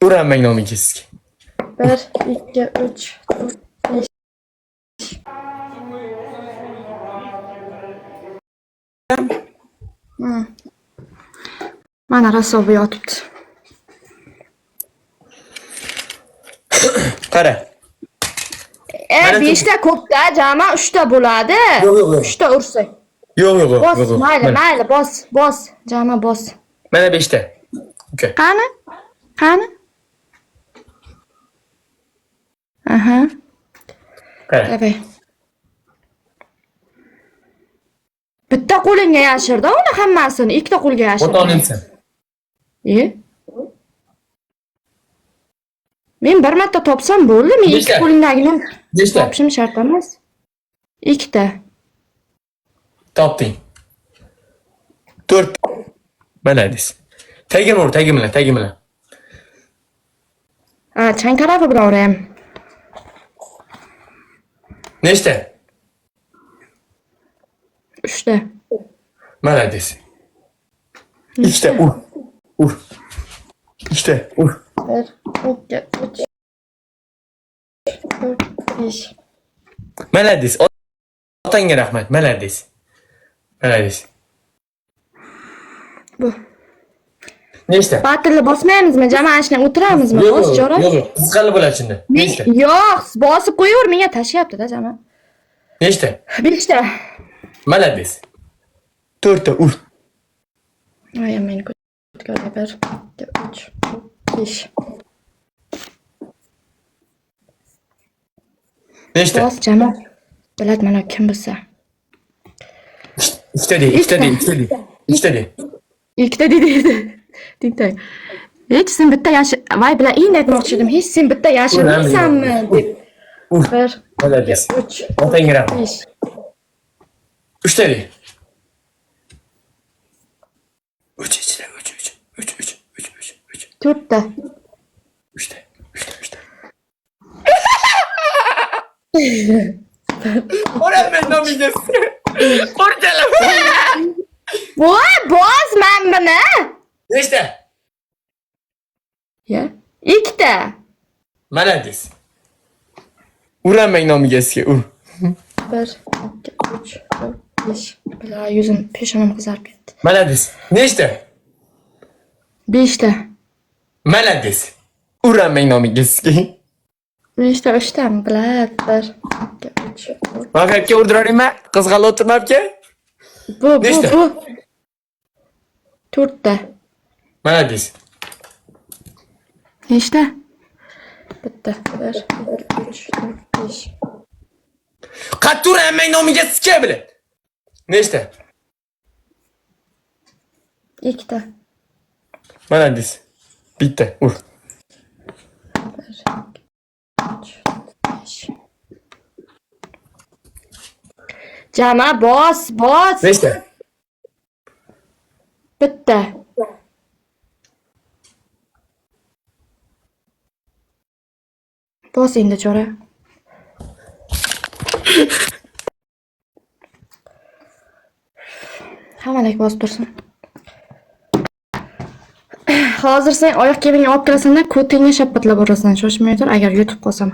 Uğranmayın nomiga sizga. 1, 2, 3, 4, 5. Mana rasovi yotibdi. Qara. 5 ta ko'pda, jami 3 ta bo'ladi. Yo'q. 3 ta ursak. Yo'q. Bos, mayli, bos. Jami bos. Mana 5 ta. Uka. Qani? Aha. Qara. Davay. Bitta qo'lingga yashirdi uni hammasini, ikkita qo'lga yashirdi. O'toninsan. Men bir marta topsam bo'ldi, men ikki qo'lingdagini Nechta? topishim shart emas. Ikkita. Topding. 4. Malades. Tagim bilan. Ha, chang tarafi bilan urayam. Nechta? 3 ta. Malades. 2 ta ur. 2 ta ur. 1, 2, 3, 4, 5. Malades. Otangga rahmat. Malades. Bu. Nechta? Batirni bosmaymizmi? Jamoashni o'tiramizmi? Bos, chora. Yo'q. Qizg'alib bo'ladi shunda. Nechta? Yo'q, bosib qo'yaver, menga tashlayapti-da jami. Nechta? 5 ta. Malades. 4 ta ur. Ay, meni ko'rdi. 1, 2, 3, 5. Nechta? Bos, jami. Biladi mana kim bilsa. Ikkita de. Ikkita dedi. Tintak. Hech sen bitta yashir. Voy bilan endi aytmoqchi edim. Hech sen bitta yashirmaysanmi deb. 1, Malades. 3, Otangga rahmat. 5. 3 ta de. 3. 4 ta. 3 ta. O'ranmay nomiga sizga. Qo'rqalam. Voy, bosman buni. Nechta? Ya, ikkita. Malades. Uğranmay nomiga sizga ur. 1, 2, 3, 4, 5. Bila yuzim, peshonam qizarib ketdi. Malades. Nechta? 5 ta. Malades. Uğranmay nomiga sizga. 5 ta, 3 ta biladi. 1, 2, 3, 4. Maqabga urdiravering-mi? Qizg'alib o'tirmabga? Bu. Nechta? 4 ta. Malades. Nechta? Bitta. 1, 2, 3, 4, 5. Qattiq uranmay nomiga sizga biladi. Nechta? 2 ta. Malades. Bitta ur. 1, 2, 3, 5. Jama bos. Nechta? Bitta. Bos endi chora. Hamalak bosib tursin. Hozir sen oyoq kiyimingni olib kelasan-da, ko'tingni shapatlab urasan. Shoshmay tur, agar yutib qolsam.